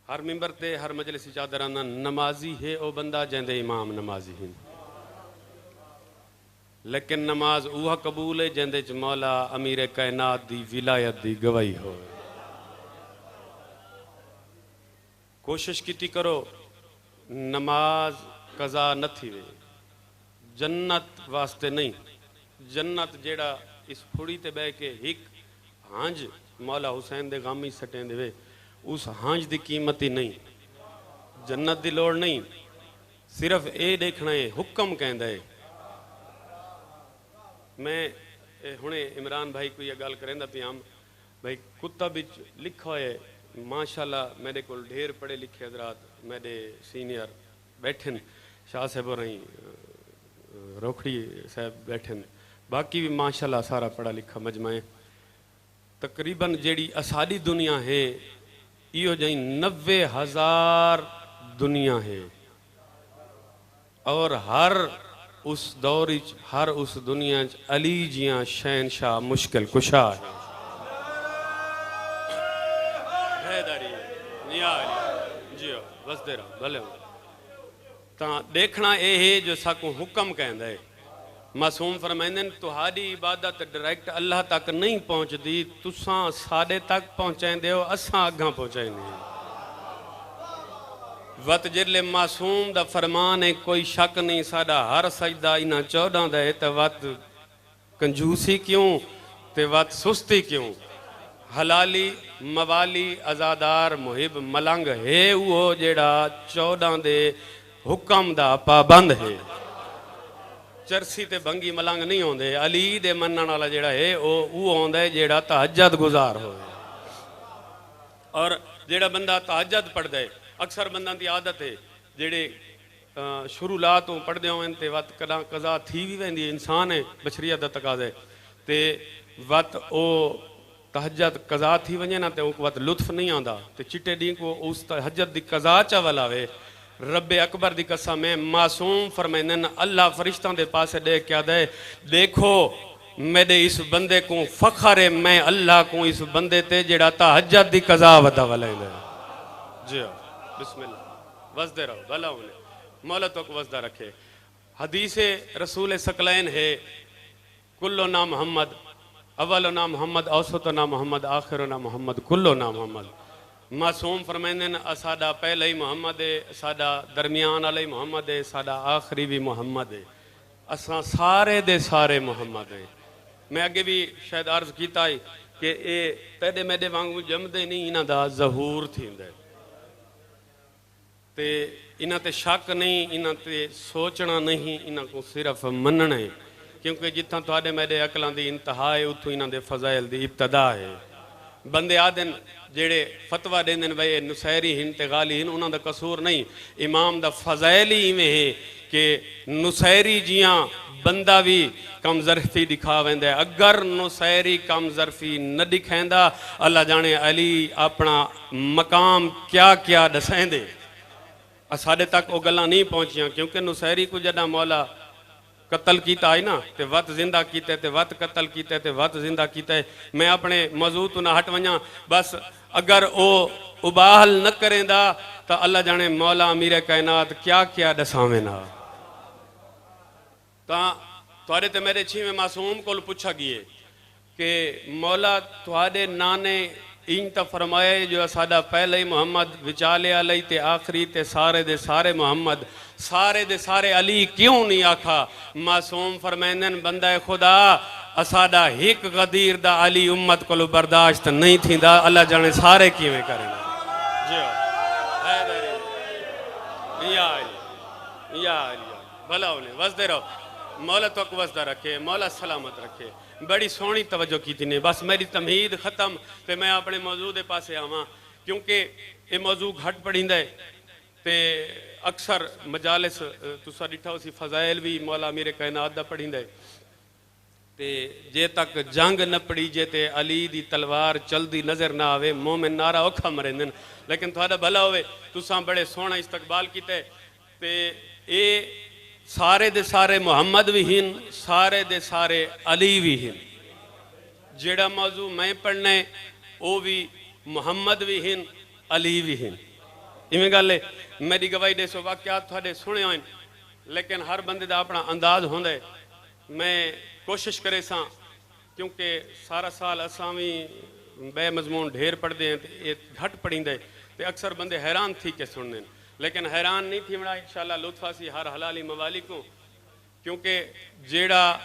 ہر ممبر تے ہر مجلس چادر آنا نمازی ہے او بندہ جیندے امام نمازی ہیں، لیکن نماز اوہ قبول ہے جیندے چ مولا امیر کائنات دی ولایت دی گواہی ہو۔ کوشش کیتی کرو نماز قضا نہ تھی وے، جنت واسطے نہیں، جنت جیڑا اس پھڑی تے بے کے ہک ہانج مولا حسین دے غامی سٹیں دے وے، اس ہانج دی قیمت ہی نہیں، جنت دی لوڑ نہیں، صرف اے دیکھنا ہے حکم کہندہ ہے۔ میں ہنے عمران بھائی کو یہ گال کریں دا پیام بھائی کتب وچ لکھا ہے ماشاءاللہ میرے کو ڈھیر پڑھے لکھے حضرات میرے سینئر بیٹھن شاہ صاحب اور رہیں روکھڑی صاحب بیٹھن باقی بھی ماشاءاللہ سارا پڑھا لکھا مجمع ہے۔ تقریباً جیڑی اسالی دنیا ہے ایو جائیں 90,000 دنیا ہے، اور ہر اس دور ہر اس دنیا علی جیاں شہنشاہ مشکل کشا ہے۔ حیدری نیا علی جیو بس دے رہا بھلے ہوں تاں دیکھنا اے ہے جو ساکوں حکم کہندہ ہے۔ معصوم فرمائندن تہاڈی عبادت ڈائریکٹ اللہ تک نہیں پہنچ دی، تساں ساڈے تک پہنچائیں دے ہو، اساں اگاں پہنچائیں دے ہیں۔ وقت جرلے معصوم دا فرمان ہے کوئی شک نہیں ساڈا ہر سجدہ انہاں 14 دا ہے تے وقت کنجوسی کیوں تے وقت سستی کیوں، حلالی موالی ازادار محب ملنگ ہے وہ جیڑا 14 دے حکم دا پابند ہے۔ چرسی تے بھنگی ملنگ نہیں ہوندے، علی دے منن والا جیڑا ہے وہ ہوندا ہے جیڑا تہجد گزار ہوئے، اور جیڑا بندہ تہجد پڑھ دے اکثر بندہ دی عادت ہے جیڑے شروع لاتوں پڑھ دے ہوئے تے وقت قضا تھی بھی ویندی انسان ہے بشریت دا تقاضے تے وقت او تہجد قضا تھی ونجے نا تے وقت لطف نہیں آندا تے چٹے دین کو اس تہجد دی قضا چاول آوے۔ رب اکبر دی قسم میں معصوم فرمائندن اللہ فرشتوں دے پاسے دے کیا دے دیکھو میرے اس بندے کو فخر ہے میں اللہ کو اس بندے تے جڑا تہجد دی قضا ودا ولے جی بسم اللہ وزدے رہو بھلا ہونے مولا تو کو وزدہ رکھے۔ حدیث رسول ثقلین ہے کلنا محمد اولنا محمد اوسطنا محمد آخرنا محمد کلنا محمد۔ معصوم فرمائندن ساڈا پہلا ہی محمد ہے، ساڈا درمیان علی محمد ہے، ساڈا آخری بھی محمد ہے، اساں سارے دے سارے محمد ہیں۔ میں آگے بھی شاید عرض کیتا ہے کہ اے تیڈے میڈے وانگو جمدے نہیں انہاں دا ظہور تھیندے تے انہاں تے شک نہیں انہاں تے سوچنا نہیں انہاں کو صرف مننا ہے، کیونکہ جتھاں تواڈے میڈے عقلاں دی انتہا ہے اتھوں انہاں دے فضائل دی ابتدا ہے۔ بندے آدن جیڑے فتوہ دیندن وے نصیری ہن تے غالی ہن انہاں دا قصور نہیں، امام دا فضائل ہی میں ہے کہ نصیری جیاں بندہ بھی کم ظرفی دکھا ویندے، اگر نصیری کم ظرفی نہ دکھائندہ اللہ جانے علی اپنا مقام کیا کیا دسائیں دے ساڈے تک وہ گلاں نہیں پہنچیاں، کیونکہ نصیری کو جڑا مولا قتل کیتا ہے نا تے وقت زندہ کیتے تے وقت قتل کیتے تے وقت زندہ کیتے۔ میں اپنے موضوع تو نہ ہٹ ونجاں بس اگر او اباہل نہ کریں دا تو اللہ جانے مولا امیر کائنات کیا کیا دساویں نا۔ تواڈے تے میرے چھویں معصوم کو پوچھا گئے کہ مولا تواڈے نانے این تا فرمائے جو ساڈا پہلے محمد وچالے علی تے آخری تے سارے دے سارے محمد سارے دے سارے علی کیوں نہیں آکھا؟ معصوم فرمائندن بندہ خدا اساڈا ہک غدیر دا علی امت کو برداشت نہیں تھی دا اللہ جانے سارے کیویں کریں جی یا علی یا علی بھلا ہونے وزدے رہو مولا تو کو وزدہ رکھے مولا سلامت رکھے۔ بڑی سونی توجہ کی تھی نے بس میری تمہید ختم تے میں اپنے موضوع دے پاسے آواں کیونکہ یہ موضوع گھٹ پڑھیں دے تے اکثر مجالس تسا ڈٹھا اسی فضائل بھی مولا میرے کائنات دا پڑھیں دے تے جے تک جنگ نہ پڑھی جے تے علی دی تلوار چل دی نظر نہ آوے مومن نارا اوکھا مرندن، لیکن تھوڑا بھلا ہوئے تسا بڑے سونا استقبال کیتے تے اے سارے دے سارے محمد بھی ہن سارے دے سارے علی بھی ہن۔ جیڑا موضوع میں پڑھنے وہ بھی محمد بھی ہن علی بھی ہن ایویں گل ہے میری گواہی دے سو واقعات تھوڑے سنے ہوئے لیکن ہر بندے دا اپنا انداز ہوندا ہے میں کوشش کرے ساں کیونکہ سارا سال اساں بھی بے مضمون ڈھیر پڑھتے ہیں تے گھٹ پڑھیندے تے اکثر بندے حیران تھی کے سننے لیکن حیران نہیں تھی بنا انشاءاللہ لطفہ سی ہر حلالی موالی کو کیونکہ جیڑا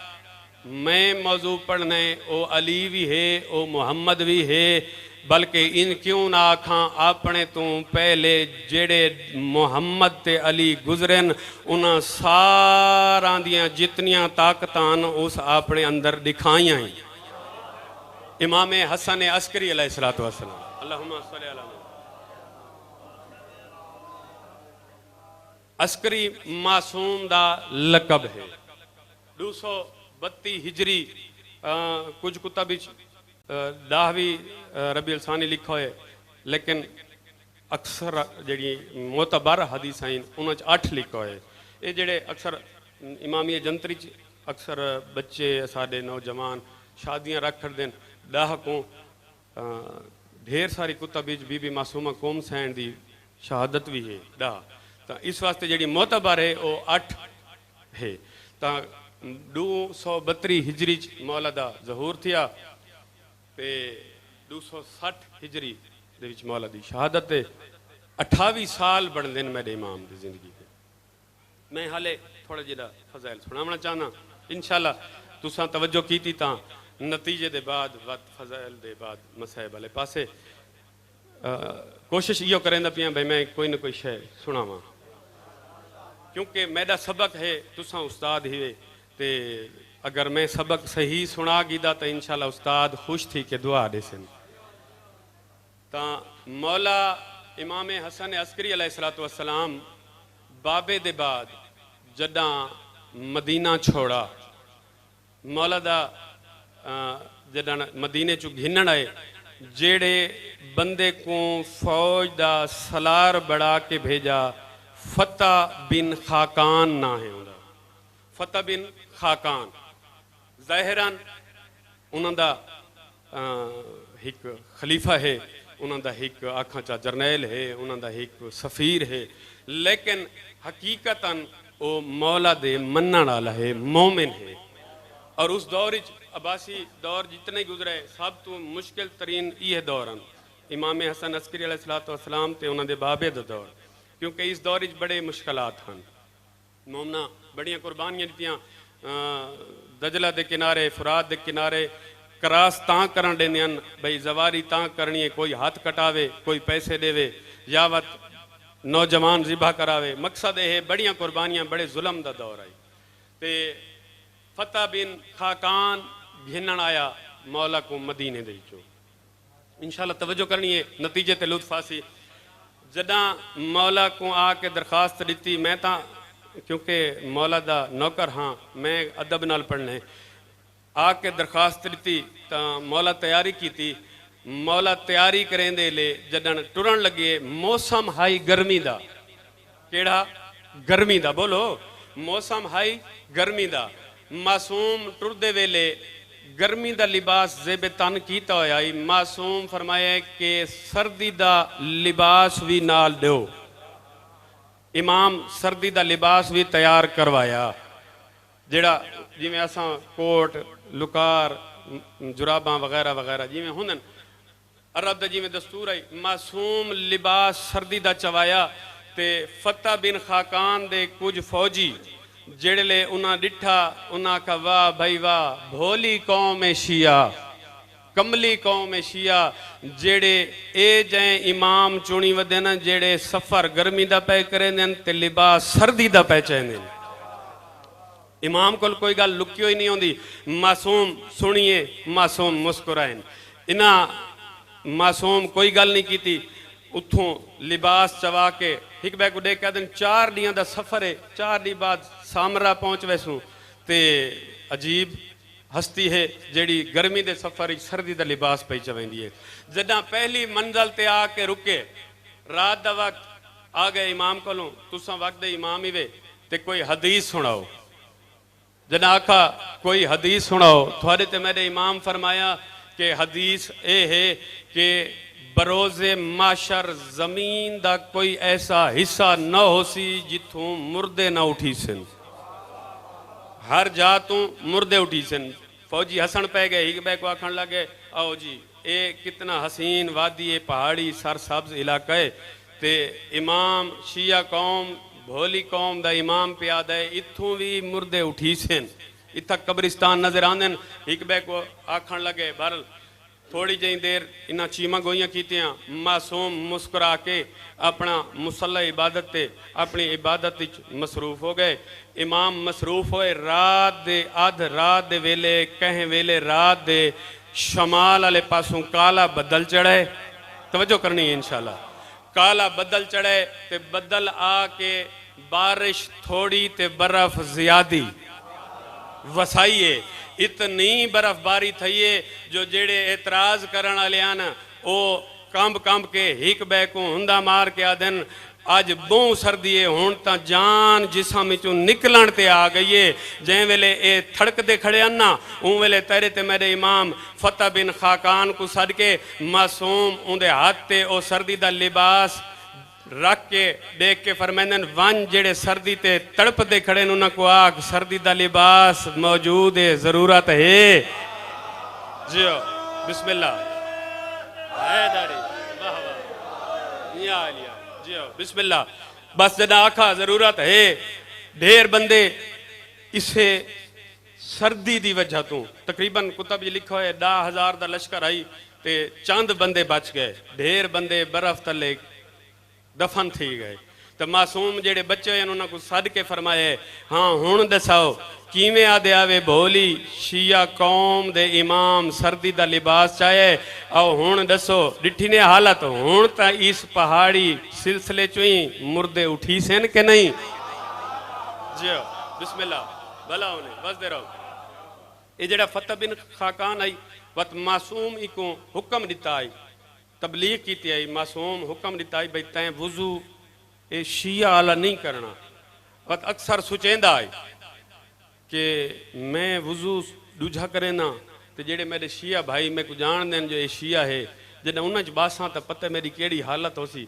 میں موضوع پڑھنے او علی بھی ہے او محمد بھی ہے بلکہ ان کیوں نہ آکھاں اپنے تو پہلے جیڑے محمد تے علی گزرن انہاں ساراں دیاں جتنیاں طاقتان اس اپنے اندر دکھائیاں ہیں امام حسن عسکری علیہ السلام اللہم صلی اللہ علیہ عسکری معصوم دا لقب ہے 232 ہجری کچھ کتب 10ویں ربیع الثانی لکھا ہے لیکن اکثر جڑی معتبر حدیث ہیں انہاں 8 لکھا ہے یہ جڑے اکثر امامی جنتری اکثر بچے ساڈے نوجوان شادیاں رکھ کر دیں 10 کو ڈھیر ساری کتب بی بی معصومہ قوم سین دی شہادت بھی ہے 10 تو اس واسطے جڑی معتبر ہے وہ 8 ہے تو 232 ہجری مولا دا ظہور تھیا تے 260 ہجری دے وچ مولا دی شہادت ہے 28 سال بن دن میرے امام دی زندگی کے میں حالے تھوڑا جڑا فضائل سناونا چاہنا انشاءاللہ تساں توجہ کیتی تاں نتیجے دے بعد وقت فضائل دے بعد مسائب والے پاسے کوشش یہ کریں دا پیاں بھائی میں کوئی نہ کوئی شے سناواں کیونکہ میرا سبق ہے تساں استاد ہی تے اگر میں سبق صحیح سنا گیدا تو انشاءاللہ استاد خوش تھی کہ دعا دے سن تا مولا امام حسن عسکری علیہ السلام بابے دے بعد جداں مدینہ چھوڑا مولا دا جداں مدینے چو گھنن آئے جیڑے بندے کو فوج دا سلار بڑھا کے بھیجا فتح بن خاقان نہ ہے فتح بن خاقان ظاہراً انہوں دا ایک خلیفہ ہے انہوں دا ایک آکھاں چا جرنیل ہے انہوں دا ایک سفیر ہے لیکن حقیقتاً وہ مولا دے منن والا ہے مومن ہے اور اس دور عباسی دور جتنے گزرے سب تو مشکل ترین یہ دوران امام حسن عسکری علیہ السلام تے انہوں دے بابے دا دور کیونکہ اس دور بڑے مشکلات ہیں مومنہ بڑیاں قربانیاں دیتیاں دجلہ دے کنارے فرات دے کنارے کراس تاں کرن دیندیاں بھئی زواری تاں کرنی ہے کوئی ہاتھ کٹاوے کوئی پیسے دے وے یاوت نوجوان ذبح کراوے مقصد ہے بڑیاں قربانیاں بڑے ظلم دا دور آئی تے فتح بن خاقان گھنن آیا مولا کو مدینے دے چو انشاءاللہ توجہ کرنی ہے نتیجے تے لطف آسی جداں مولا کو آ کے درخواست دیتی میں تا کیونکہ مولا دا نوکر ہاں میں ادب نال پڑھنے آ کے درخواست دیتی تا مولا تیاری کی تھی مولا تیاری کریں دے لے جداں ٹرن لگے موسم ہائی گرمی دا کیڑا گرمی دا بولو موسم ہائی گرمی دا معصوم ٹر دے ویلے گرمی دا لباس زیب تن کیتا ہویا معصوم فرمایا کہ سردی دا لباس بھی نال دیو امام سردی دا لباس بھی تیار کروایا جیڑا جی میں اساں کوٹ لکار جراباں وغیرہ وغیرہ جی میں ہندن عرب دا جی میں دستور آئی معصوم لباس سردی دا چوایا تے فتح بن خاقان دے کچھ فوجی جڑے لے انہاں ڈٹھا انہاں کا واہ بھائی واہ بھولی قوم شیعہ کملی قوم شیعہ جڑے اے جائیں امام چونی ودین جڑے سفر گرمی دا پہ کریں دین تے لباس سردی دا پہ چاہیں دین امام کو کوئی گل لکیو ہی نہیں ہوندی معصوم سنیے معصوم مسکرائیں انہاں معصوم کوئی گل نہیں کی تھی اتھوں لباس چوا کے ایک بے کو دیکھ کہہ دن 4 دیاں دا سفر ہے 4 دی بعد سامرہ پہنچ ویسوں تے عجیب ہستی ہے جیڑی گرمی دے سفر سردی دا لباس پہ چویں دیئے جداں پہلی منزل تے آ کے رکے رات دا وقت آ گئے امام کو لوں تساں وقت دے امام ہی وے تے کوئی حدیث سناؤ جداں آکھا کوئی حدیث سناؤ تھوڑے تے میرے امام فرمایا کہ حدیث اے ہے کہ بروز معاشر زمین دا کوئی ایسا حصہ نہ ہو سی جتوں مردے نہ اٹھی سن، ہر جا تو مردے اٹھی سن۔ فوجی ہسن پہ گئے، ایک بے کو آکھن لگے آؤ جی اے کتنا حسین وادی ہے، پہاڑی سر سبز علاقہ ہے، تے امام شیعہ قوم بھولی قوم دا امام پیادہ ہے، اتھوں بھی مردے اٹھی سن، اتھا قبرستان نظر آندن۔ ایک بے کو آکھن لگے بہرحال تھوڑی جہی دیر انہاں چیمہ گوئیاں کیتیاں، معصوم مسکرا کے اپنا مصلی عبادت تے اپنی عبادت مصروف ہو گئے۔ امام مصروف ہوئے، رات دے آدھ رات دے ویلے کہیں ویلے رات دے شمال والے پاسوں کالا بدل چڑھے، توجہ کرنی ہے انشاءاللہ، کالا بدل چڑھے تے بدل آ کے بارش تھوڑی تے برف زیادی وسائیے، اتنی برف باری تھئیے جو جیڑے اعتراض کرن آلیاں او کمب کے ہک بے کو ہندہ مار کے آدھن آج بوں سردیے ہون تا جان جساں میں چون نکلن تے آ گئیے، جہیں ویلے اے تھڑک دے کھڑے اننا اون ویلے تیرے تے میرے امام فتح بن خاقان کو صدقے معصوم اون دے ہاتھ تے او سردی دا لباس رکھ کے دیکھ کے فرمیندن ون جڑے سردی تے تڑپ دے کھڑے انہوں کو آگ سردی دا لباس موجود ہے، ضرورت ہے جیو بسم اللہ اے داری واہ واہ یا علیہ جیو بسم اللہ بس جنا آکھا ضرورت ہے۔ ڈھیر بندے اسے سردی دی وجہ تو تقریباً کتب یہ لکھا ہے 10,000 دا لشکر آئی تے چاند بندے بچ گئے، ڈھیر بندے برف تلے دفن تھی گئے۔ تو معصوم جڑے بچے ہیں انہوں نے کو صدقے فرمائے ہاں ہون دساؤ کیویں آدھے آوے بھولی شیعہ قوم دے امام سردی دا لباس چاہے او ہون دسو ڈٹھی نے حالت ہون تا اس پہاڑی سلسلے چوئیں مردے اٹھی سین کہ نہیں جیو بسم اللہ بھلا ہونے بس دے رہو۔ یہ جڑا فتح بن خاقان آئی وقت معصوم کو حکم دیتا آئی تبلیغ کیتی آئی، معصوم حکم دیتا آئی بھئی تائیں وضو اے شیعہ آلہ نہیں کرنا، وقت اکثر سوچیندہ آئی کہ میں وضو دوجھا کرے نا تو جڑے میرے شیعہ بھائی میں کو جان دیں جو اے شیعہ ہے جنہ انہاں باساں تا پتہ میری کیڑی حالت ہو سی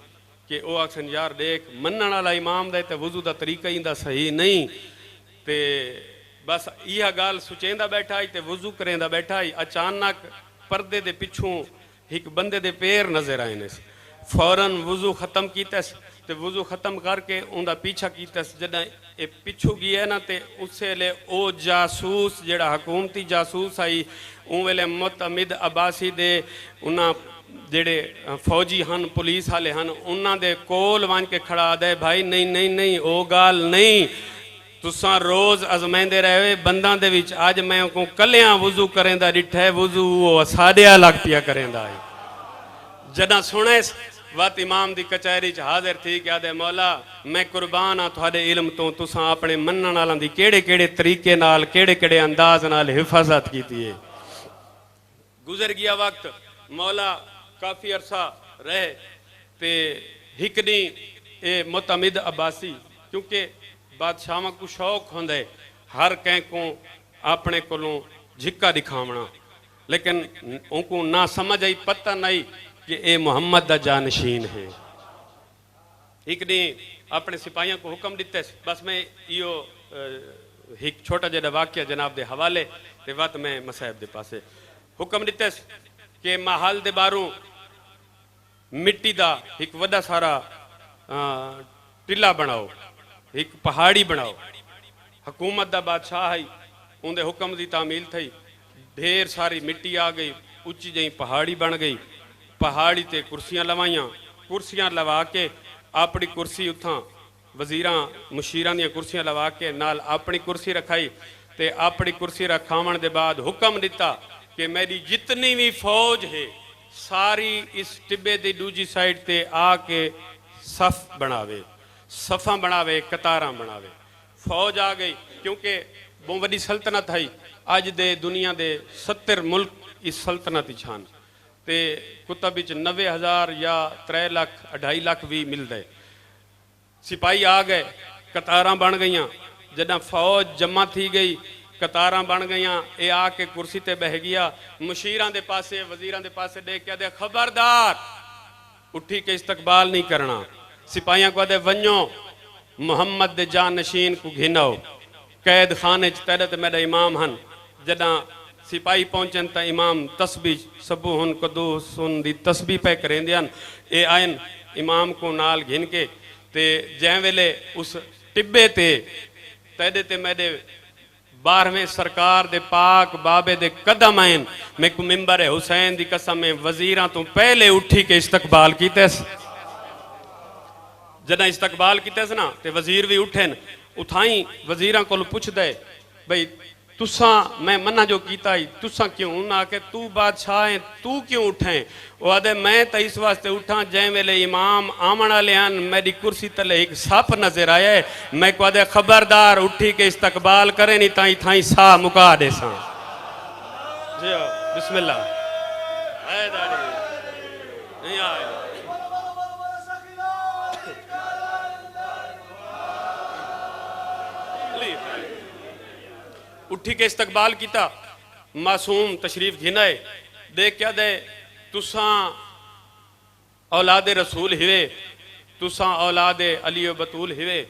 کہ او اکسن یار دیکھ منن والا امام دے تے وضو دا طریقہ ہی دا صحیح نہیں تے بس یہ گال سوچیندہ بیٹھا آئی تے وضو کریں دا بیٹھا آئی اچانک پردے دے پچھوں ایک بندے دے پیر نظر آئے نے فوراً وضو ختم کیتا تے وضو ختم کر کے ان دا پیچھا کیتا جدہ اے پچھو گیا نا تے اس سے لے او جاسوس جڑا حکومتی جاسوس آئی ان ویلے متعمد عباسی دے انہاں جڑے فوجی ہن پولیس والے ہن انہاں دے کول وان کے کھڑا دے بھائی نہیں او گال نہیں تساں روز ازمائندے رہے بنداں دے وچ آج میں کو کلیاں وضو کریں دا ڈٹھے وضو وہ ساڑیا لگ پیا کریں دا ہے جدہ سنے وقت امام دی کچہری چ حاضر تھی کہ آدھے مولا میں قربان ہاں تھوڑے علم تو تساں اپنے منن نالوں دی کیڑے طریقے نال کیڑے انداز نال حفاظت کیتی ہے۔ گزر گیا وقت مولا کافی عرصہ رہے تے ہکنی اے متعمد عباسی کیونکہ بادشاہاں کو شوق ہوندے ہر کہیں کو اپنے کولوں جھکا دکھاونا لیکن ان کو نہ سمجھ آئی پتہ نہیں کہ اے محمد دا جانشین ہے۔ ایک دن اپنے سپاہیوں کو حکم دیتے بس میں ایک چھوٹا جڑا واقعہ جناب دے حوالے تے وقت میں مسائب دے پاسے حکم دیتے کہ محل دے باروں مٹی دا ایک وڈا سارا ٹلہ بناؤ ایک پہاڑی بناؤ حکومت دا بادشاہ ہے ان دے حکم دی تعمیل تھی ڈھیر ساری مٹی آ گئی اچھی جہیں پہاڑی بن گئی پہاڑی تے کرسیاں لوائیاں کرسیاں لوا کے اپنی کرسی اتھاں وزیراں مشیران دیا کرسیاں لوا کے نال اپنی کرسی رکھائی تے اپنی کرسی رکھاون دے بعد حکم دیتا کہ میری جتنی بھی فوج ہے ساری اس ٹبے دی دوجی سائٹ تے آ کے صف بناوے صفاں بناوے قطاراں بناوے فوج آ گئی کیونکہ بہت بڑی سلطنت ہے آج دے دنیا دے 70 ملک اس سلطنت چھان تے کتب وچ 90,000 یا 3 لاکھ 2.5 لاکھ بھی مل دے سپاہی آ گئے قطاراں بن گئیاں جدہ فوج جمع تھی گئی قطاراں بن گئیاں اے آ کے کرسی تے بہ گیا مشیراں دے پاسے وزیراں دے پاسے دیکھ کے دے خبردار اٹھی کے استقبال نہیں کرنا سپاہیاں کو دے ونجو محمد دے جان نشین کو گھنو قید خانے چیدت میرے امام ہن جدہ سپاہی پہنچن تا امام تسبیح سبوہن قدوسن دی تسبیح پہ کریں دیان اے آئین امام کو نال گھن کے تے جہاں ویلے اس ٹبے تے تیدے تے میرے 12ویں سرکار دے پاک بابے دے قدم آئین میں کو ممبر حسین دی قسم میں وزیران تو پہلے اٹھی کے استقبال کیتے جدہ استقبال کیتے نا تے وزیر بھی اٹھیں اتھائیں وزیران کو پوچھ دے بھئی تساں میں منہ جو کیتا ہی تساں کیوں نہ کہ تو بادشاہ ہیں تو کیوں اٹھیں وہ آدھے میں تا اس واسطے اٹھاں جائیں ویلے امام آمنہ لیان میری کرسی تلے ایک ساپ نظر آیا ہے میں کو آدھے خبردار اٹھی کے استقبال کریں نہیں تائیں تھائیں سا مکا دے ساں جی بسم اللہ اے داری نہیں آئے اٹھی کے استقبال کیتا معصوم تشریف گھنائے دیکھ کیا دے تساں اولاد رسول ہوئے تساں اولاد علی و بطول ہوئے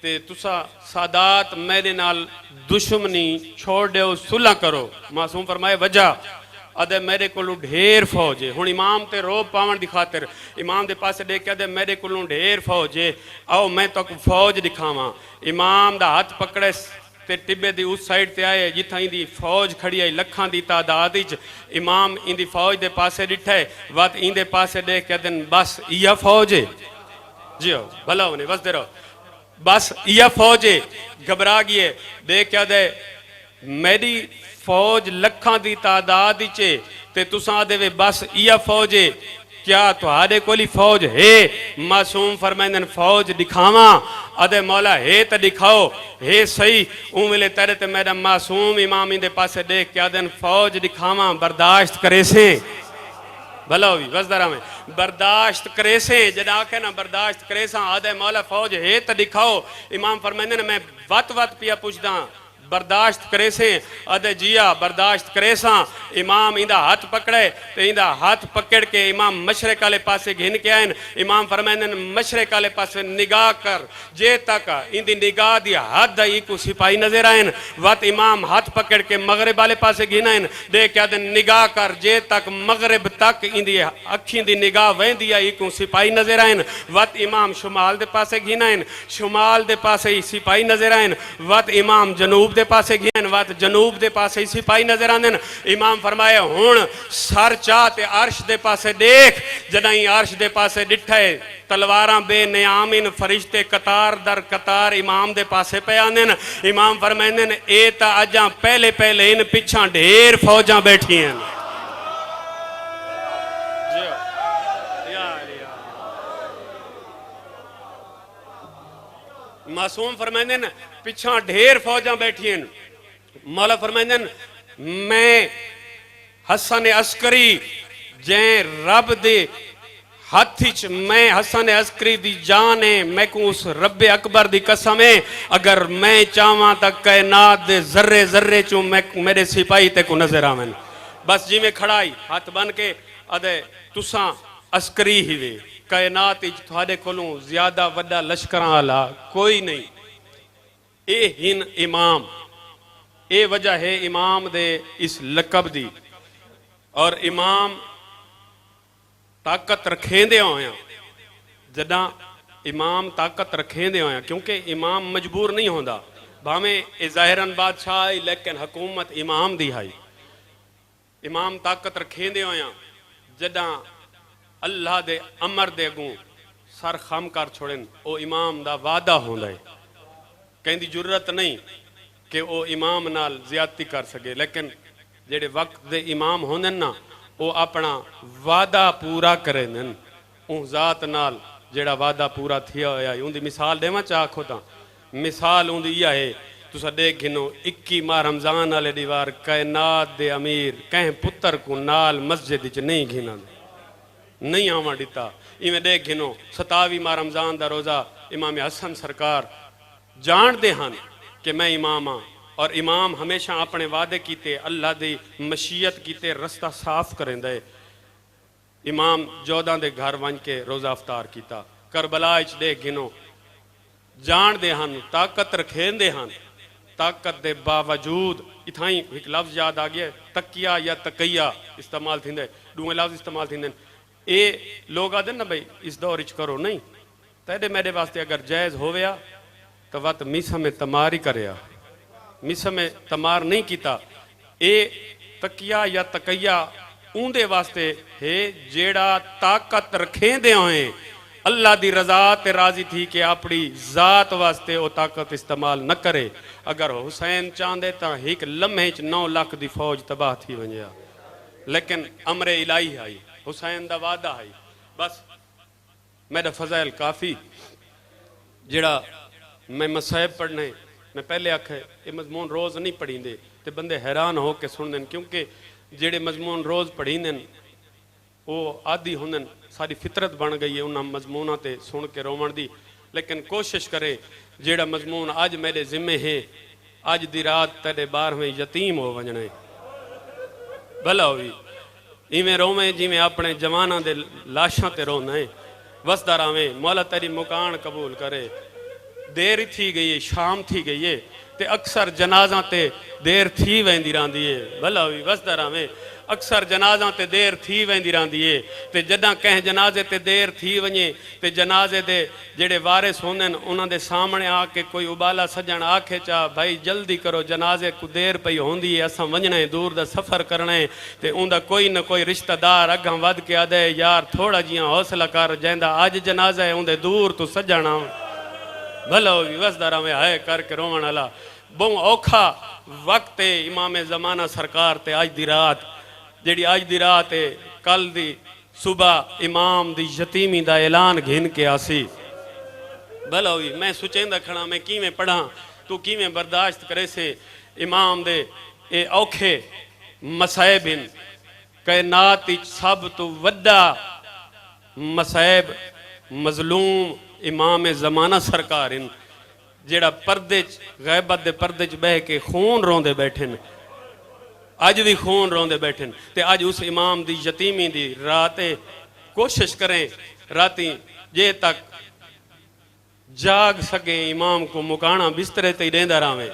تے تساں سادات میرے نال دشمنی چھوڑ دے ہو صلح کرو معصوم فرمائے وجہ ادھے میرے کلوں ڈھیر فوج ہے ہون امام تے روب پاون دی خاطر امام دے پاسے دیکھ کے دے میرے کلوں ڈھیر فوج ہے آؤ میں تو فوج دکھاواں امام دا ہاتھ پکڑے تے ٹبے دی اس سائیڈ تے آئے جتھا ہی دی فوج کھڑی آئی لکھاں دی تعدادیج امام ان دی فوج دے پاسے ڈٹھے وقت ان دے پاسے دیکھ کے دن بس یہ فوج ہے جی ہو بھلا ہونے بس دے رہو بس یہ فوج ہے گھبرا گئے دیکھ کیا دے میری فوج لکھاں دی تعدادیج تے تساں دے بس یہ فوج ہے کیا تو آدھے کولی فوج ہے معصوم فرمائندن فوج دکھاواں آدھے مولا ہے تا دکھاؤ ہے صحیح اون ملے تیرے تے میرا معصوم امام اندے پاسے دیکھ کیا دن فوج دکھاواں برداشت کرے سے بھلا ہوئی وزدرہ میں برداشت کرے سے جدا آکے نا برداشت کرے ساں آدھے مولا فوج ہے تا دکھاؤ امام فرمائندن میں وقت پیا پوچھ داں برداشت کرے سے ادھے جیا برداشت کرے ساں امام اندہ ہاتھ پکڑے تے اندہ ہاتھ پکڑ کے امام مشرق والے پاسے گھن کے آئین امام فرمائندن مشرق والے پاسے نگاہ کر جے تک اندی نگاہ دی حد ای کو سپاہی نظر آئین وقت امام ہاتھ پکڑ کے مغرب والے پاسے گھن آئین دے کیا دن نگاہ کر جے تک مغرب تک اندی اکھیں دی نگاہ وین دیا ای کو سپاہی نظر آئین وقت امام شمال دے پاسے گھن آئین شمال دے پاسے سپاہی نظر آئین وقت امام جنوب دے پاسے گھن وقت جنوب دے پاسے سپاہی نظر آندن امام فرمائے ہون سر چاہتے عرش دے پاسے دیکھ جنہیں عرش دے پاسے ڈٹھائے تلواراں بے نیامین فرشتے قطار در قطار امام دے پاسے پہ آندن امام فرمائندن اے تا اجاں پہلے پہلے ان پچھاں ڈھیر فوجاں بیٹھی ہیں معصوم فرمائندن پچھاں ڈھیر فوجاں بیٹھی ہیں مولا فرمائندن میں حسن عسکری جائیں رب دے ہاتھیچ میں حسن عسکری دی جانے میں کو اس رب اکبر دی قسم ہے اگر میں چاہواں تک کائنات دے ذرے ذرے چوں میرے سپاہی تے کو نظر آمن بس جی میں کھڑائی ہاتھ بن کے ادھے تساں عسکری ہی وے کائنات تھوڑے کھولوں زیادہ وڈا لشکران آلا کوئی نہیں اے ہن امام اے وجہ ہے امام دے اس لقب دی اور امام طاقت رکھیں دے ہوئے ہیں جدہ امام طاقت رکھیں دے ہوئے ہیں کیونکہ امام مجبور نہیں ہوندہ بھامیں اے ظاہراً بادشاہ آئی لیکن حکومت امام دی آئی امام طاقت رکھیں دے ہوئے ہیں جدہ اللہ دے امر دے گوں سر خام کر چھوڑیں او امام دا وعدہ ہوندہ ہے کہیں دی جرت نہیں کہ او امام نال زیادتی کر سکے لیکن جیڑے وقت دے امام ہوندے نا او اپنا وعدہ پورا کریں اون ذات نال جیڑا وعدہ پورا تھیا ہویا ہے اون دی مثال دے ماں چاہ کھوتا مثال اون دی یہ ہے تو سا دیکھ گھنو 21 ماہ رمضان والے دیوار کائنات دے امیر کہیں پتر کو نال مسجد چ نہیں گھنا نہیں آواں دیتا میں دیکھ گھنو 27 ماہ رمضان دا روزہ امام حسن سرکار جان دے ہن کہ میں امام ہاں اور امام ہمیشہ اپنے وعدے کیتے اللہ دی مشیت کیتے رستہ صاف کریں دے امام جوداں دے گھر ون کے روزہ افطار کیتا کربلا اچ دے گنو جان دے ہن طاقت رکھین دے ہن طاقت دے باوجود اتھائیں ایک لفظ یاد آ گیا تکیہ یا تقیہ استعمال تھیندے دوئے لفظ استعمال تھیندے اے لوگ آدھے نا بھئی اس دور اچ کرو نہیں تیرے میرے واسطے اگر جائز ہویا تو وقت میسا میں تمار ہی کریا میسا میں تمار نہیں کیتا اے تکیہ یا تقیہ اون دے واسطے ہے جیڑا طاقت رکھیں دے ہوئیں اللہ دی رضا تے راضی تھی کہ اپنی ذات واسطے وہ طاقت استعمال نہ کرے اگر حسین چاندے تا ایک لمحے 9 لاکھ دی فوج تباہ تھی ونجیا لیکن امر الہی آئی حسین دا وعدہ آئی بس میرا فضائل کافی جڑا میں مصائب پڑھنے میں پہلے آکھے یہ مضمون روز نہیں پڑھیں دے تے بندے حیران ہو کے سن دیں کیونکہ جڑے مضمون روز پڑھیں دیں وہ عادی ہوندن ساری فطرت بن گئی ہے انہاں مضمونہ تے سن کے رومن دی لیکن کوشش کرے جیڑا مضمون آج میرے ذمہ ہے آج دی رات تیرے بار میں یتیم ہو ونجنے بھلا ہوئی ایویں رومیں جی میں اپنے جوانہ دے لاشاں تے رونے وسدہ راویں مولا تیری مکان قبول کرے دیر تھی گئی ہے شام تھی گئی ہے تے اکثر جنازاں تے دیر تھی ویندی راندی ہے بھلا ہوئی وسدہ راویں اکثر جنازاں تے دیر تھی ویندی راندی ہے تے جداں کہیں جنازے تے دیر تھی ونجے تے جنازے دے جڑے وارث ہوندن انہاں دے سامنے آ کے کوئی ابالا سجن آکھے چا بھائی جلدی کرو جنازے کو دیر پئی ہوندی ہے اساں ونجنے دور دا سفر کرنے تے اوندا کوئی نہ کوئی رشتہ دار اگاں ود کے آدے یار تھوڑا جیاں حوصلہ کر جیندا اج جنازہ ہے اوندے دور تو سجنا بھلا ہوئی وسدارا میں ہائے کر کے رومن والا بہوں اوکھا وقت امام زمانہ سرکار تے آج دی رات جیڑی آج دی رات ہے کل دی صبح امام دی یتیمی دا اعلان گھن کے آسی بھلا ہوئی میں سوچیں دا کھڑا میں کی میں پڑھا تو کی میں برداشت کرے سے امام دے اے اوکھے مسائب ان کائنات سب تو وڈا مسائب مظلوم امام زمانہ سرکار ان جیڑا پردچ غیبت دے پردچ بہ کے خون روندے بیٹھن آج بھی خون روندے بیٹھن تے آج اس امام دی یتیمی دی راتیں کوشش کریں راتی جے تک جاگ سکیں امام کو مکانا بسترے تے دیندہ راویں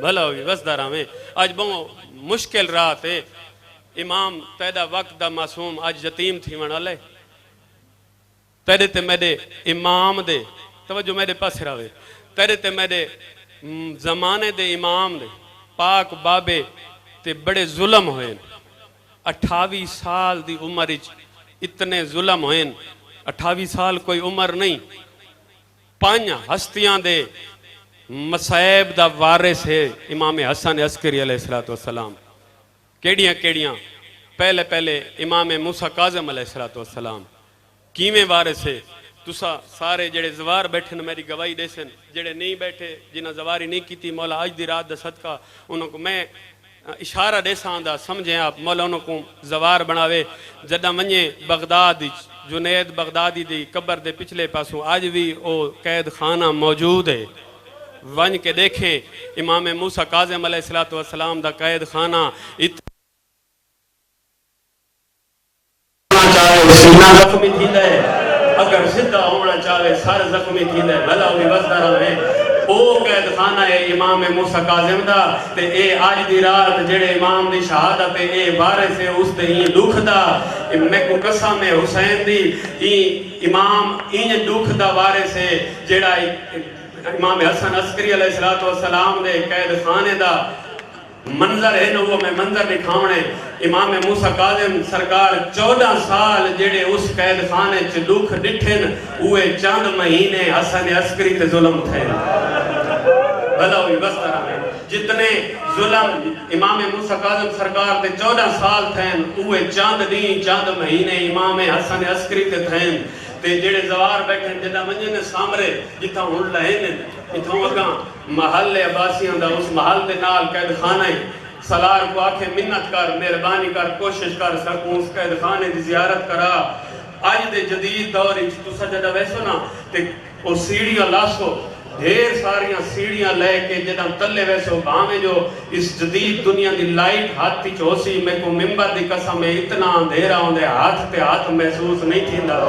بھلا ہوئی وسدہ راویں آج بہت مشکل رات ہے امام تیدہ وقت دا معصوم آج یتیم تھی من علیہ تیرے تے میرے امام دے توجہ میرے پاس راوے تیرے تے میرے زمانے دے امام دے پاک بابے تے بڑے ظلم ہوئیں 28 سال دی عمر اتنے ظلم ہوئیں 28 سال کوئی عمر نہیں 5 ہستیاں دے مسائب دا وارث ہے امام حسن عسکری علیہ السلام کیڑیاں پہلے امام موسیٰ کاظم علیہ السلام کیویں وارث ہے تسا سارے جڑے زوار بیٹھے میری گواہی دے سن جڑے نہیں بیٹھے جنہاں زواری نہیں کیتی مولا آج دی رات دا صدقہ انہوں کو میں اشارہ دے ساندہ سمجھیں آپ مولا انہوں کو زوار بناوے جدہ منجے بغداد جنید بغدادی دی قبر دے پچھلے پاسوں آج بھی او قید خانہ موجود ہے ونج کے دیکھیں امام موسیٰ کاظم علیہ السلام دا قید خانہ سینہ زخمی تھی دے اگر زدہ ہونا چاہے سارے زخمی تھی دے بھلا ہوئی وزدہ رہے او قید خانہ ہے امام موسیٰ کاظم دا تے اے آج دی رات جڑے امام دی شہادت اے وارث ہے اس تے ہی دکھ دا میں کو قسم ہے حسین دی امام این دکھ دا وارث ہے جڑا امام حسن عسکری علیہ السلام دے قید خانے دا منظر ہے نا وہ میں منظر دکھاونے امام موسیٰ کاظم سرکار 14 سال جڑے اس قید خانے چ دکھ ڈٹھن ہوئے چند مہینے حسن عسکری تے ظلم تھے بھلا ہوئی بس طرح میں جتنے ظلم امام موسیٰ کاظم سرکار تے 14 سال تھے ہوئے چند دین چند مہینے امام حسن عسکری تے تھے تے جڑے زوار بیٹھن جدہ منجے نے سامرے جتھا ہن لہنے اتھوں اگاں محل عباسیاں دا اس محل دے نال قید خانہ سلار کو آکھے منت کر مہربانی کر کوشش کر سکوں اس قید خانے دی زیارت کرا آج دے جدید دور تو سجدہ ویسو نا تے او سیڑھیاں لاسو ڈھیر ساریاں سیڑیاں لے کے جدہ تلے ویسے بھامے جو اس جدید دنیا دی لائٹ ہاتھ چوسی میں کو ممبر دی قسم میں اتنا اندھیرا ہوندے ہاتھ تے ہاتھ محسوس نہیں تھیندا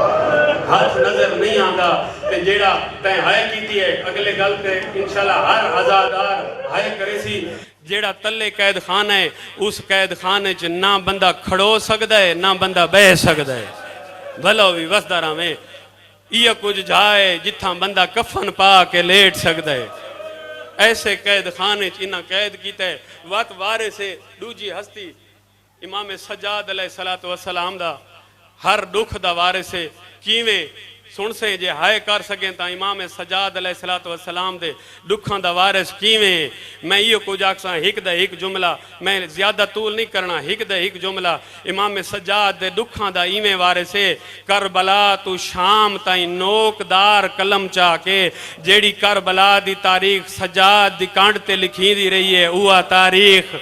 ہاتھ نظر نہیں آندا تے جیڑا تے ہائے کیتی ہے اگلے گل تے انشاءاللہ ہر عزادار ہائے کرے سی جیڑا تلے قید خانہ ہے اس قید خانے چ نہ بندہ کھڑو سکدا ہے نہ بندہ بہ سکدا ہے بھلو بھی وسدارا میں یہ کچھ جائے جتھاں بندہ کفن پا کے لیٹ سکدا ہے ایسے قید خانے چ انہاں قید کیتا ہے وقت وارے سے دوجی ہستی امام سجاد علیہ السلام دا ہر دکھ دا وارے سے کیویں سن سے جے ہائے کر سکیں تا امام سجاد علیہ السلام دے دکھاں دا وارث کیویں میں یہ کچھ آکساں ہک دا ہک جملہ میں زیادہ طول نہیں کرنا ہک دا ہک جملہ امام سجاد دے دکھاں دا ایویں وارث ہے کربلا تو شام تائیں نوکدار قلم چاہ کے جیڑی کربلا دی تاریخ سجاد دی کانڈ تے لکھی دی رہی ہے اوہ تاریخ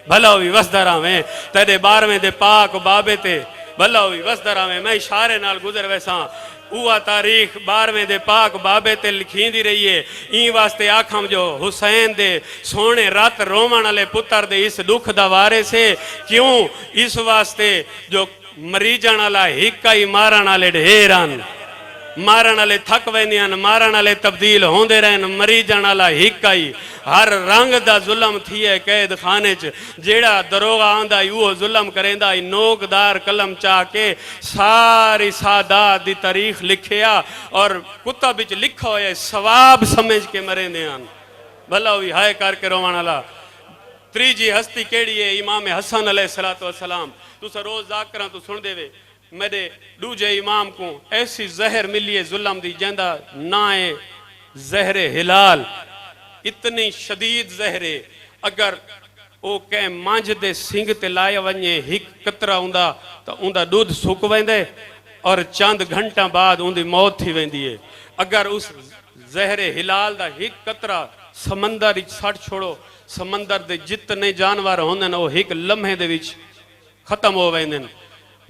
بھلا ہوئی وسدرہ میں تیرے بارویں دے پاک بابے تے بھلا ہوئی وسدرہ میں اشارے نال گزر ویساں اوہ تاریخ بارویں دے پاک بابے تے لکھین دی رہی ہے این واسطے آکھم جو حسین دے سونے رات رومن علی پتر دے اس دکھ دا وارے سے کیوں اس واسطے جو مریجان علا ہکائی ماران علی ڈھیران مارن والے تھک ویندیاں مارن والے تبدیل ہوندے رہن مریجان والا ہکائی ہر رنگ دا ظلم تھی ہے قید خانے چ جیڑا دروغ آندا وہ ظلم کریندا نوکدار قلم چاہ کے ساری سادات دی تاریخ لکھیا اور کتب وچ لکھا ہوئے ثواب سمجھ کے مریندے ہن بھلا ہوئی ہائے کر کے روان والا تریجی ہستی کیڑی ہے امام حسن علیہ السلام تو سا روز ذاکراں تو سن دے وے میرے دوجے امام کو ایسی زہر ملی ہے ظلم دی جندہ نائے زہر ہلال اتنی شدید زہرے اگر او کہ مانج دے سنگ تے لائے ونجے ہک قطرہ ہوندا تو ہوندا دودھ سوک ویندے اور چند گھنٹہ بعد ہوندی موت تھی ویندی ہے اگر اس زہر ہلال دا ہک قطرہ سمندر اچ سٹ چھوڑو سمندر دے جتنے جانور ہوندن وہ ہک لمحے دے وچ ختم ہو ویندن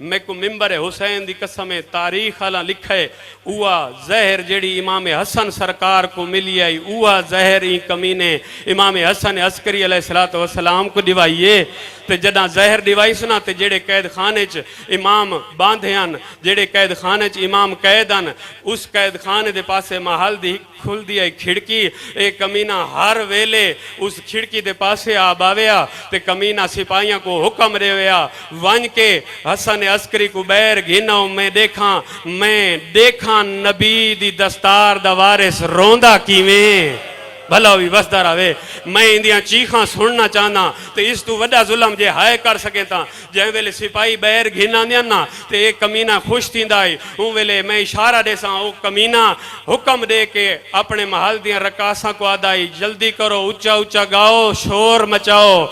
میں کو ممبر حسین دی قسم تاریخ والا لکھا ہے اوہ زہر جیڑی امام حسن سرکار کو ملی آئی اوہ زہر ہی کمینے امام حسن عسکری علیہ السلام کو دیوائیے تے جدہ زہر دیوائی سنا تے جیڑے قید خانے چ امام باندھیان جیڑے قید خانے چ امام قیدان اس قید خانے دے پاسے محل دی کھل دی کھڑکی ایک کمینہ ہر ویلے اس کھڑکی دے پاسے آباویا تے کمینہ سپاہیاں کو حکم رے ویا ون کے حسن عسکری کو بیر گھناؤں میں دیکھاں نبی دی دستار دا وارث روندہ کیویں بھلا ہوئی وسدہ رہے میں اندیاں چیخاں سننا چاہنا تو اس تو وڈا ظلم جے ہائے کر سکے تا جہاں ویلے سپاہی بیر گھنا دیا نا تو ایک کمینہ خوش تھی دائی ہوں ویلے میں اشارہ دے ساں وہ کمینہ حکم دے کے اپنے محل دیاں رکاساں کو آدائی جلدی کرو اچھا اچھا گاؤ شور مچاؤ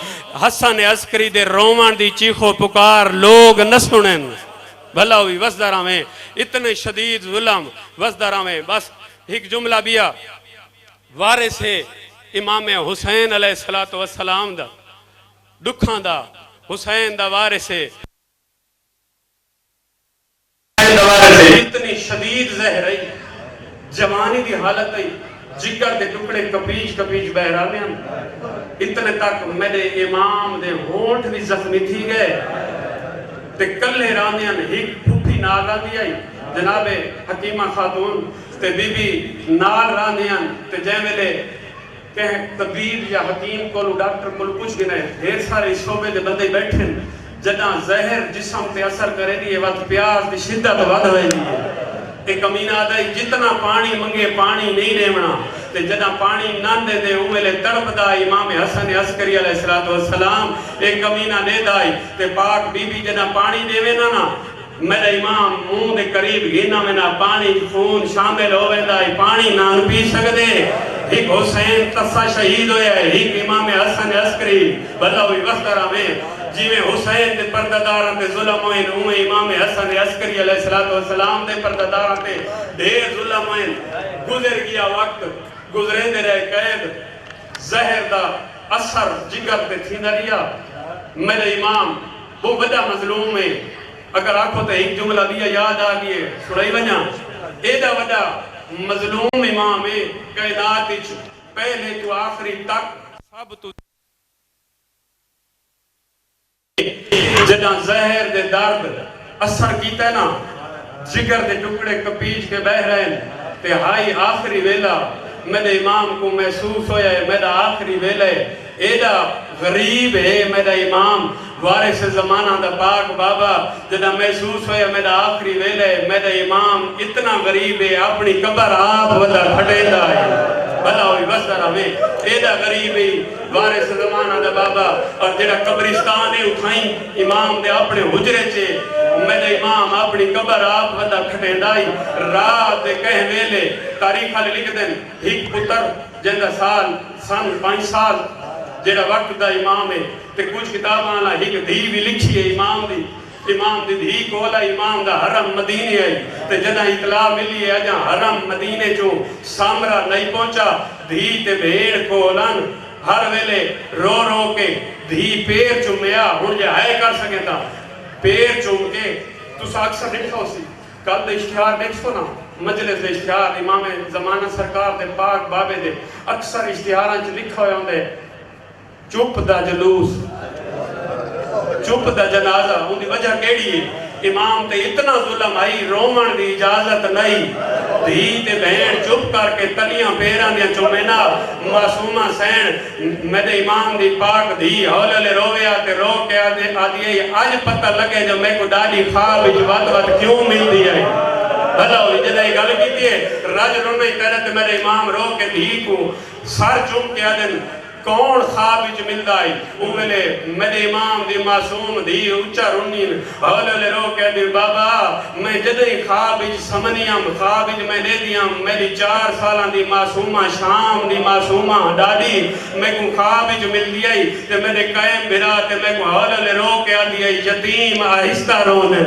حسن عسکری دے رومان دی چیخو پکار لوگ نہ سنن بھلا ہوئی وسدہ میں اتنے شدید ظلم وسدہ میں بس ایک جملہ بیا وارث ہے امام حسین علیہ السلام دا دکھان دا حسین دا وارث ہے اتنی شدید زہر ہے جوانی دی حالت ہے جگر دے ٹکڑے کپیش کپیش بہرانے ہیں اتنے تک میرے امام دے ہونٹ بھی زخمی تھی گئے تے کلے رانے ہیں ایک پھوپی ناگا دی آئی جناب حکیمہ خاتون تے بی بی نال رانیاں تے جیملے کہ طبیب یا حکیم کو ڈاکٹر کو کچھ گنے ڈھیر سارے شعبے دے بندے بیٹھیں جدہ زہر جسم تے اثر کرے دیئے وقت پیاس دی شدت ود ہوئے دیئے ایک امینہ آدھائی جتنا پانی منگے پانی نہیں لیمنا تے جدہ پانی نہ دے دے اوہلے تڑپ دا امام حسن عسکری علیہ السلام ایک امینہ دے دائی تے پاک بی بی جدہ پانی دے وے نا میرا امام منہ دے قریب گھینا میں نہ پانی خون شامل ہوئے دائی پانی نہ پی سکتے ایک حسین تسا شہید ہویا ہے ایک امام حسن عسکری بھلا ہوئی وقترہ میں جیویں حسین دے پرداداران تے ظلم ہوئے اوہ امام حسن عسکری علیہ السلام دے پرداداران تے دیر ظلم ہوئے گزر گیا وقت گزرے دے رہے قید زہر دا اثر جگر تے تھی نریا میرے امام وہ بڑا مظلوم ہے اگر آنکھوں تے ایک جملہ دیا یاد آگئے سڑائی بنیا ایدہ وڈا مظلوم امام کائنات وچ پہلے تو آخری تک سب تو جداں زہر دے درد اثر کیتا ہے نا جگر دے ٹکڑے کپیچ کے بہ رہے ہیں تے ہائی آخری ویلا میرے امام کو محسوس ہویا ہے میرا آخری ویلا ہے ایڈا غریب ہے میرا امام وارث زمانہ دا پاک بابا جدہ محسوس ہویا میرا آخری ویلا ہے میرا امام اتنا غریب ہے اپنی قبر آپ ودا کھٹے دا ہے بھلا ہوئی بسر ہمیں ایڈا غریب ہے وارث زمانہ دا بابا اور جڑا قبرستان ہے اٹھائیں امام دے اپنے حجرے چھے میرے امام اپنی قبر آپ ودا کھٹے دائی رات دے کہیں ویلے تاریخ والے لکھ دیں ایک پتر جندہ سن 5 سال جڑا وقت دا امام ہے تے کچھ کتاباں لا ایک دھی بھی لکھی ہے امام دی دھی کولا امام دا حرم مدینے ہے تے جدہ اطلاع ملی ہے جہاں حرم مدینے چوں سامرہ نہیں پہنچا دھی تے بھیڑ کولن ہر ویلے رو رو کے دھی پیر چومیا ہن جے ہے کر سکے تا پیر چوم کے تو سا اکثر لکھا سی کل دے اشتہار دیکھو نا مجلس دے اشتہار امام زمانہ سرکار دے پاک بابے دے اکثر اشتہاراں چ لکھا ہویا ہوندے چپ دا جلوس چپ دا جنازہ ان دی وجہ کیڑی ہے امام تے اتنا ظلم آئی رومن دی اجازت نہیں دھی تے بہن چپ کر کے تلیاں پیران دیا چومینا معصومہ سین میرے امام دی پاک دھی ہولے لے رویا تے رو کے آدھیے آج پتہ لگے جو میں کو ڈالی خواب وقت کیوں مل دیا ہے بھلا ہوئی جدہ یہ گل کی دیئے رج رونے ہی تیرے تے میرے امام رو کے دھی کو سر چوم کے آدھن کون خواب وچ ملدا ہے او ویلے میرے امام دی معصوم دی اونچا رونی ہولے لے رو کے دی بابا میں جدی خواب وچ سمنیام خواب وچ میں دے دیام میری 4 سالاں دی معصومہ شام دی معصومہ ڈاڈی میں کو خواب وچ ملدی ہے تے میرے قائم بھرا تے میں کو ہولے لے رو کے دی یتیم آہستہ رونے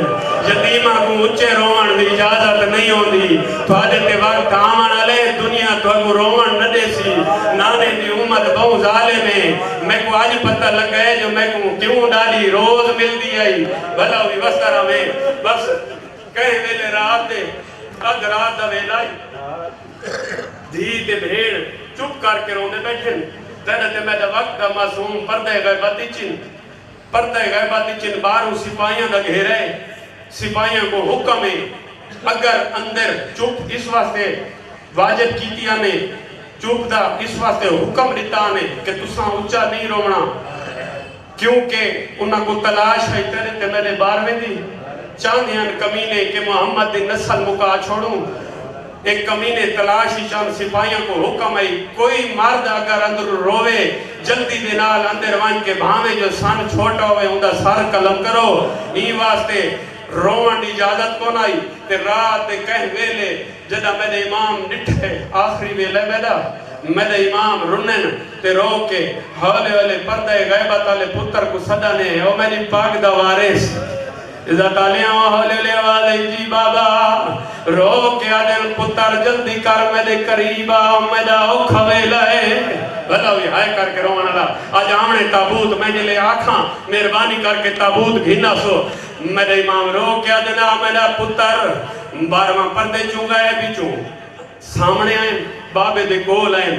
یتیماں کو اونچے روان دی اجازت نہیں ہوندی تواڈے تے وقت آون والے دنیا تو کو روان نہ دے سی نانے دی امت بہت ظالم ہے میں کو آج پتہ لگا ہے جو میں کو کیوں ڈالی روز مل دی آئی بھلا ہوئی وسترہ میں بس کہیں ویلے رات دے اد رات دا ویلائی دھی تے بھیڑ چپ کر کے رونے بیٹھن تیرے میں دا وقت دا معصوم پردے غیباتی چن باروں سپاہیاں دا گھیرے سپاہیاں کو حکم ہے اگر اندر چپ اس واسطے واجب کیتیا نے چوپ دا اس واسطے حکم دیتا نے کہ تساں اونچا نہیں رونا کیونکہ انہاں کو تلاش ہے تیرے تے میرے بارویں دی چاندیاں کمینے کہ محمد دی نسل مکا چھوڑوں ایک کمینے تلاشی چاند سپاہیاں کو حکم ہے کوئی مرد اگر اندر روے جلدی دنال اندر وان کے بھامے جو سن چھوٹا ہوئے اندر سر قلم کرو ای واسطے روان دی اجازت کون آئی تے رات تے کہیں ویلے جدہ میرے امام نٹھے آخری ویلے میرے امام رنن تے رو کے ہولے والے پردے غیبت والے پتر کو صدانے او میری پاک دا وارث عزت علیہ ہولے لے والے جی بابا رو کے آدھن پتر جلدی کر میرے قریبا میرا اوکھا ویلہ ہے بھلا ہوئی ہائے کر کے روان اللہ آج آمنے تابوت میں جلے آکھاں مہربانی کر کے تابوت گھنا سو میرے امام رو کیا دینا میرا پتر بارواں پردے چونگا ہے بھی چون سامنے آئیں بابے دے گول آئیں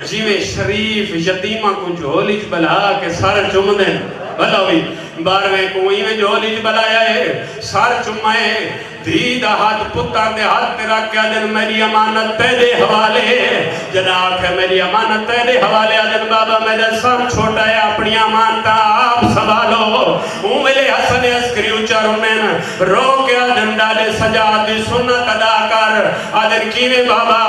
جیویں شریف یتیمہ کو جھولیچ بلا کے سر چم دیں بھلا ہوئی بارویں کو ایویں جھولیچ بلایا ہے سر چمائے دھی دا ہاتھ پتر دے ہاتھ تیرا کیا دن میری امانت تیرے حوالے جناب ہے میری امانت تیرے حوالے آدن بابا میرا سر چھوٹا ہے اپنی امانتا آپ سوالو ملے حسن عسکری اچارونین رو کے آدن ڈالے سجاد دی سنت ادا کر آدن کیوے بابا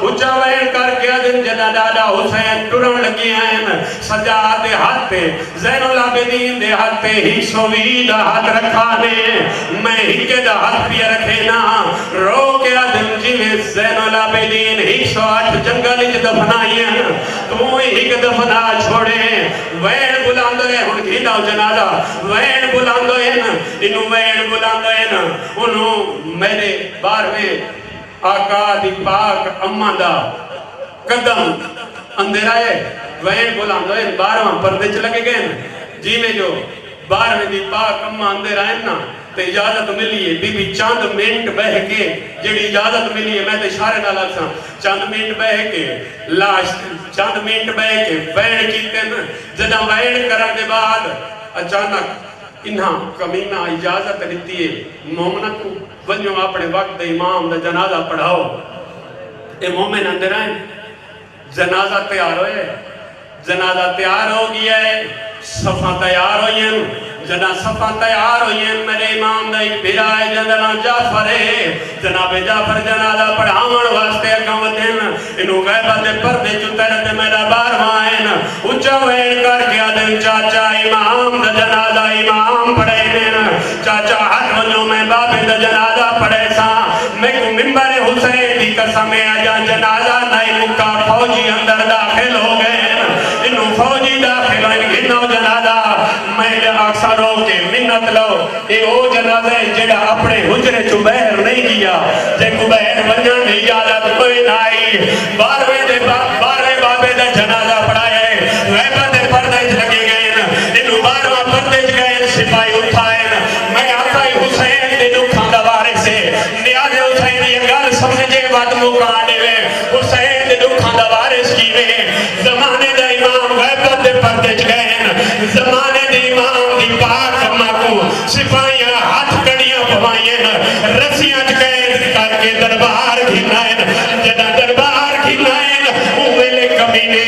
اچاوین کر کے آدن جدہ ڈالا حسین ٹرن لگی ہیں سجاد دے ہاتھ پہ زین العابدین دے ہاتھ پہ ہی سوی دا ہاتھ رکھانے میں ہی کے دا ہاتھ پہ رکھے نا رو کے آدم جیوے زین العابدین 108 جنگل اچ دفنائی ہیں تو ایک دفنا چھوڑے وین بلاندو ہے ہن گھینا جنازہ وین بلاندو ہے انہوں وین بلاندو ہے انہوں میرے بارویں آقا دی پاک اممہ دا قدم اندر آئے وین بلاندو ہے بارویں پردے چ لگے گئے جی میں جو بارویں دی پاک اممہ اندر آئے نا تے اجازت ملی ہے بی بی چند منٹ بہ کے جڑی اجازت ملی ہے میں تے اشارے نہ لگ ساں چند منٹ بہ کے لاش چند منٹ بہ کے وین کیتے نا جدہ وین کرن دے بعد اچانک انہاں کمینہ اجازت دیتی ہے مومنہ کو ونجو اپنے وقت امام دا جنازہ پڑھاؤ اے مومن اندر آئیں جنازہ تیار ہوئے جنازہ تیار ہو گیا ہے صفحہ تیار ہوئی ہیں جنہ صفحہ تیار ہوئی ہیں میرے امام دائی پیرائے جنہ جعفر ہے جناب جعفر جنازہ پڑھاون واسطے اگم دن انہوں غیبت پردے جو تیرت میرا باروائن اچھا وین کر کے آدھن چاچا امام دا جنازہ امام پڑھے دن چاچا ہاتھ ونجو میں بابے دا جنازہ پڑھے سا میں کو ممبر حسین دی قسم آجا جنازہ نائی مکہ فوجی اندر داخل ہو گئے انہوں فوجی داخل ہوئے گھنو جنازہ میں اکثر ہو کے منت لو اے او جنازہ جڑا اپنے حجرے چو بہر نہیں کیا جے کو بہر ونجن دی اجازت کوئی نائی بارے بابے دا جنازہ پڑھائے غیبت پردے لگے گئے انہوں بارواں پردے گئے سپاہی اٹھائے میں آقای حسین دے دکھاں دوارے سے نیاز حسین یہ گل سمجھے بات مکانے میں حسین دے دکھاں دوارے کی میں زمانے دا امام غیبت پردے گئے زمانے دے امام دی پاک اماں کو سپاہیاں ہاتھ کڑیاں پوائیں رسیاں قید کر کے دربار گھنائیں جدہ دربار گھنائیں اوہلے کمینے